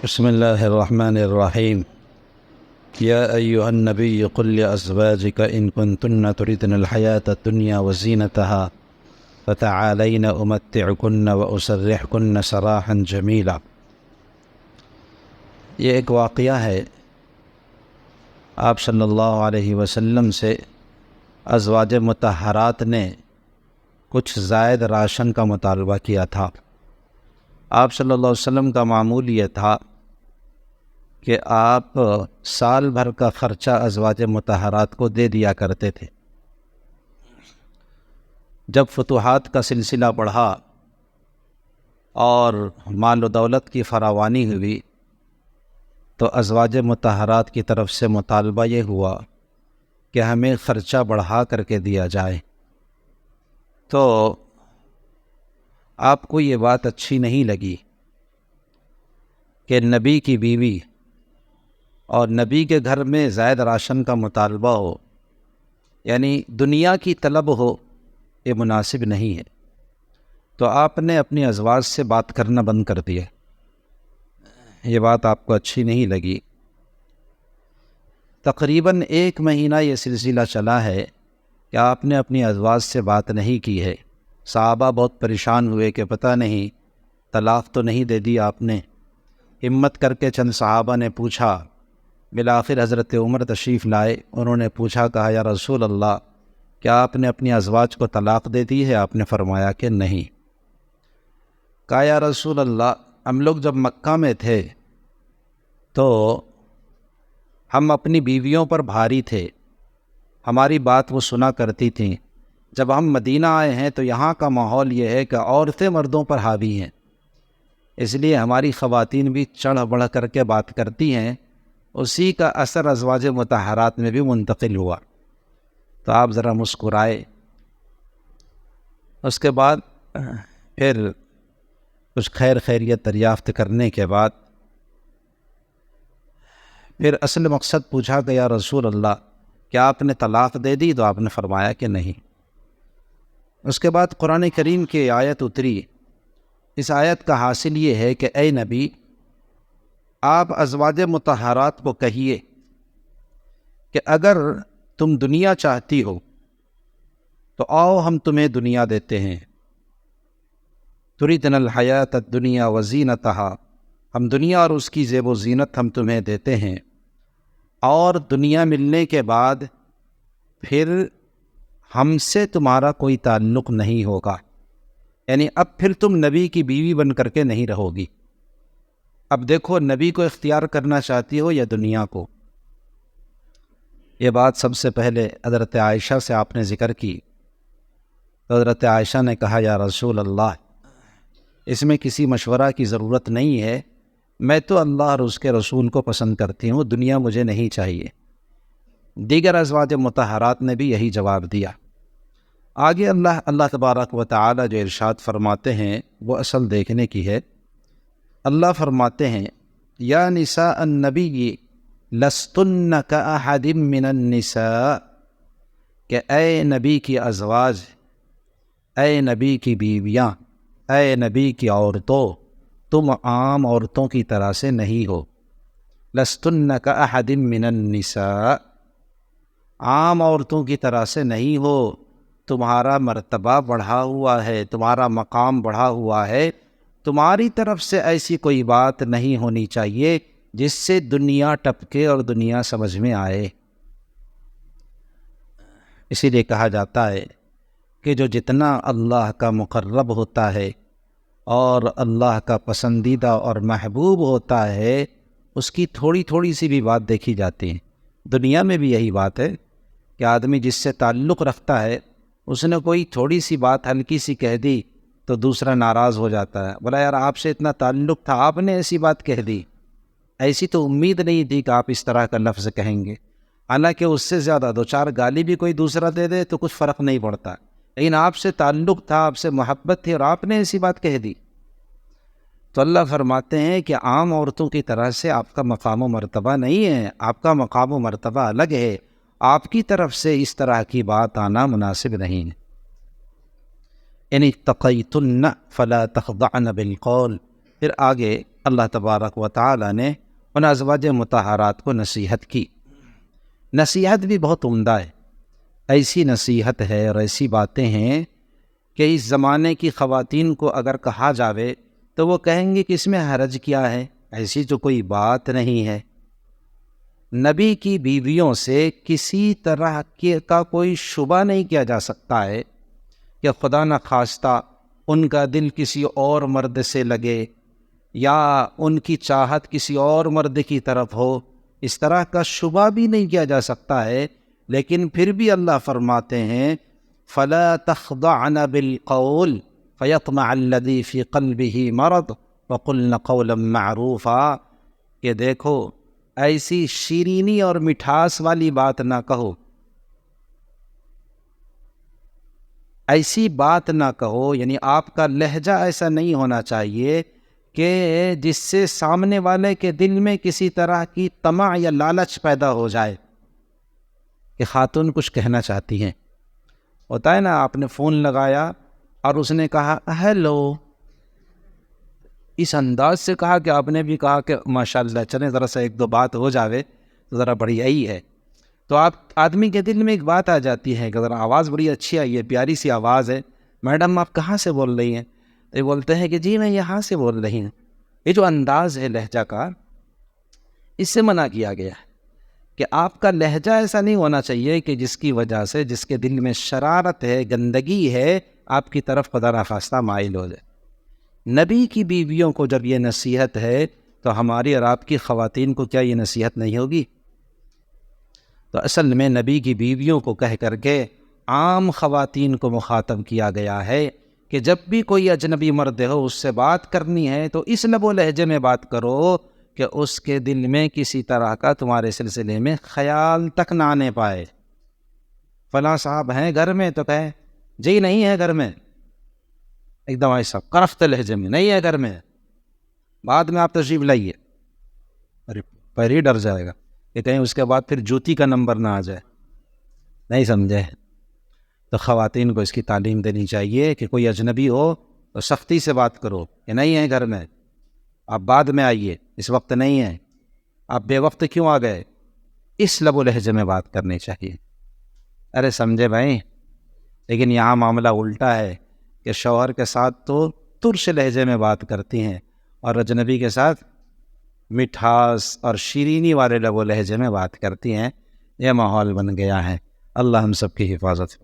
بسم الله الرحمن الرحيم. يا أيها النبي قل لأزواجك إن كنتن تردن الحياة الدنيا وزينتها فتعالين أمتعكن وأسرحكن سراحا جميلا. یہ ایک واقعہ ہے آپ صلی اللہ علیہ وسلم سے ازواج مطہرات نے کچھ زائد راشن کا مطالبہ کیا تھا. آپ صلی اللہ علیہ وسلم کا معمول یہ تھا کہ آپ سال بھر کا خرچہ ازواج مطہرات کو دے دیا کرتے تھے. جب فتوحات کا سلسلہ بڑھا اور مال و دولت کی فراوانی ہوئی تو ازواج مطہرات کی طرف سے مطالبہ یہ ہوا کہ ہمیں خرچہ بڑھا کر کے دیا جائے. تو آپ کو یہ بات اچھی نہیں لگی کہ نبی کی بیوی اور نبی کے گھر میں زائد راشن کا مطالبہ ہو، یعنی دنیا کی طلب ہو، یہ مناسب نہیں ہے. تو آپ نے اپنی ازواج سے بات کرنا بند کر دیا. یہ بات آپ کو اچھی نہیں لگی. تقریباً 1 مہینہ یہ سلسلہ چلا ہے کہ آپ نے اپنی ازواج سے بات نہیں کی ہے. صحابہ بہت پریشان ہوئے کہ پتہ نہیں طلاق تو نہیں دے دی آپ نے. ہمت کر کے چند صحابہ نے پوچھا. بالآخر حضرت عمر تشریف لائے. انہوں نے پوچھا، کہا یا رسول اللہ کیا آپ نے اپنی ازواج کو طلاق دے دی ہے؟ آپ نے فرمایا کہ نہیں. کہا یا رسول اللہ ہم لوگ جب مکہ میں تھے تو ہم اپنی بیویوں پر بھاری تھے، ہماری بات وہ سنا کرتی تھیں. جب ہم مدینہ آئے ہیں تو یہاں کا ماحول یہ ہے کہ عورتیں مردوں پر حاوی ہیں، اس لیے ہماری خواتین بھی چڑھ بڑھ کر کے بات کرتی ہیں. اسی کا اثر ازواج مطہرات میں بھی منتقل ہوا. تو آپ ذرا مسکرائے. اس کے بعد پھر کچھ خیر خیریت دریافت کرنے کے بعد پھر اصل مقصد پوچھا کہ یا رسول اللہ کیا آپ نے طلاق دے دی؟ تو آپ نے فرمایا کہ نہیں. اس کے بعد قرآن کریم کی آیت اتری. اس آیت کا حاصل یہ ہے کہ اے نبی آپ ازواج مطہرات کو کہیے کہ اگر تم دنیا چاہتی ہو تو آؤ ہم تمہیں دنیا دیتے ہیں. تریدن الحیات الدنیا وزینتہا، ہم دنیا اور اس کی زیب و زینت ہم تمہیں دیتے ہیں. اور دنیا ملنے کے بعد پھر ہم سے تمہارا کوئی تعلق نہیں ہوگا، یعنی اب پھر تم نبی کی بیوی بن کر کے نہیں رہو گی. اب دیکھو نبی کو اختیار کرنا چاہتی ہو یا دنیا کو. یہ بات سب سے پہلے حضرت عائشہ سے آپ نے ذکر کی. تو حضرت عائشہ نے کہا یا رسول اللہ اس میں کسی مشورہ کی ضرورت نہیں ہے، میں تو اللہ اور اس کے رسول کو پسند کرتی ہوں، دنیا مجھے نہیں چاہیے. دیگر ازواج مطہرات نے بھی یہی جواب دیا. آگے اللہ تبارک و تعالی جو ارشاد فرماتے ہیں وہ اصل دیکھنے کی ہے. اللہ فرماتے ہیں یا نساء النبی لستن کاحد من النساء، کہ اے نبی کی ازواج، اے نبی کی بیویاں، اے نبی کی عورتوں، تم عام عورتوں کی طرح سے نہیں ہو. لستن کاحد من النساء، عام عورتوں کی طرح سے نہیں ہو. تمہارا مرتبہ بڑھا ہوا ہے، تمہارا مقام بڑھا ہوا ہے. تمہاری طرف سے ایسی کوئی بات نہیں ہونی چاہیے جس سے دنیا ٹپکے اور دنیا سمجھ میں آئے. اسی لیے کہا جاتا ہے کہ جو جتنا اللہ کا مقرب ہوتا ہے اور اللہ کا پسندیدہ اور محبوب ہوتا ہے اس کی تھوڑی تھوڑی سی بھی بات دیکھی جاتی ہے. دنیا میں بھی یہی بات ہے کہ آدمی جس سے تعلق رکھتا ہے اس نے کوئی تھوڑی سی بات ہلکی سی کہہ دی تو دوسرا ناراض ہو جاتا ہے. بولا یار آپ سے اتنا تعلق تھا، آپ نے ایسی بات کہہ دی، ایسی تو امید نہیں تھی کہ آپ اس طرح کا لفظ کہیں گے. حالانکہ اس سے زیادہ 2-4 گالی بھی کوئی دوسرا دے دے تو کچھ فرق نہیں پڑتا، لیکن آپ سے تعلق تھا، آپ سے محبت تھی اور آپ نے ایسی بات کہہ دی. تو اللہ فرماتے ہیں کہ عام عورتوں کی طرح سے آپ کا مقام و مرتبہ نہیں ہے، آپ کا مقام و مرتبہ الگ ہے. آپ کی طرف سے اس طرح کی بات آنا مناسب نہیں ہے. ان اتقیتن فلا تخضعن بالقول، پھر آگے اللہ تبارک و تعالی نے ان ازواج مطہرات کو نصیحت کی۔ نصیحت بھی بہت عمدہ ہے، ایسی نصیحت ہے اور ایسی باتیں ہیں کہ اس زمانے کی خواتین کو اگر کہا جاوے تو وہ کہیں گے کہ اس میں حرج کیا ہے، ایسی تو کوئی بات نہیں ہے۔ نبی کی بیویوں سے کسی طرح کا کوئی شبہ نہیں کیا جا سکتا ہے کہ خدا نخواستہ ان کا دل کسی اور مرد سے لگے یا ان کی چاہت کسی اور مرد کی طرف ہو، اس طرح کا شبہ بھی نہیں کیا جا سکتا ہے۔ لیکن پھر بھی اللہ فرماتے ہیں فَلَا تَخْضَعْنَ بِالْقَوْلِ فَيَطْمَعَ الَّذِي فِي قَلْبِهِ مَرَضٌ وَقُلْنَ قَوْلًا مَّعْرُوفًا، کہ دیکھو ایسی شیرینی اور مٹھاس والی بات نہ کہو، ایسی بات نہ کہو، یعنی آپ کا لہجہ ایسا نہیں ہونا چاہیے کہ جس سے سامنے والے کے دل میں کسی طرح کی طمع یا لالچ پیدا ہو جائے کہ خاتون کچھ کہنا چاہتی ہیں۔ ہوتا ہے نا، آپ نے فون لگایا اور اس نے کہا ہیلو، اس انداز سے کہا کہ آپ نے بھی کہا کہ ماشاءاللہ چلیں ذرا سا ایک دو بات ہو جاوے تو ذرا بڑھیا ہی ہے، تو آپ آدمی کے دل میں ایک بات آ جاتی ہے کہ ذرا آواز بڑی اچھی آئی ہے، پیاری سی آواز ہے، میڈم آپ کہاں سے بول رہی ہیں؟ تو یہ بولتے ہیں کہ جی میں یہاں سے بول رہی ہوں۔ یہ جو انداز ہے لہجہ کا، اس سے منع کیا گیا ہے کہ آپ کا لہجہ ایسا نہیں ہونا چاہیے کہ جس کی وجہ سے جس کے دل میں شرارت ہے، گندگی ہے، آپ کی طرف خدا نخواستہ مائل ہو جائے۔ نبی کی بیویوں کو جب یہ نصیحت ہے تو ہماری اور آپ کی خواتین کو کیا یہ نصیحت نہیں ہوگی؟ تو اصل میں نبی کی بیویوں کو کہہ کر کے عام خواتین کو مخاطب کیا گیا ہے کہ جب بھی کوئی اجنبی مرد ہو اس سے بات کرنی ہے تو اس لب و لہجے میں بات کرو کہ اس کے دل میں کسی طرح کا تمہارے سلسلے میں خیال تک نہ آنے پائے۔ فلاں صاحب ہیں گھر میں تو کہے جی نہیں ہے گھر میں، ایک دم ایسا کرفت لہجے میں، نہیں ہے گھر میں، بعد میں آپ تشریف لائیے، ارے پیر ہی ڈر جائے گا کہ کہیں اس کے بعد پھر جوتی کا نمبر نہ آ جائے، نہیں سمجھے؟ تو خواتین کو اس کی تعلیم دینی چاہیے کہ کوئی اجنبی ہو تو سختی سے بات کرو کہ نہیں ہے گھر میں، آپ بعد میں آئیے، اس وقت نہیں ہے، آپ بے وقت کیوں آ گئے، اس لب و لہجے میں بات کرنی چاہیے۔ ارے سمجھے بھائی، لیکن یہاں معاملہ الٹا ہے کہ شوہر کے ساتھ تو ترش لہجے میں بات کرتی ہیں اور اجنبی کے ساتھ مٹھاس اور شیرینی والے لب و لہجے میں بات کرتی ہیں۔ یہ ماحول بن گیا ہے، اللہ ہم سب کی حفاظت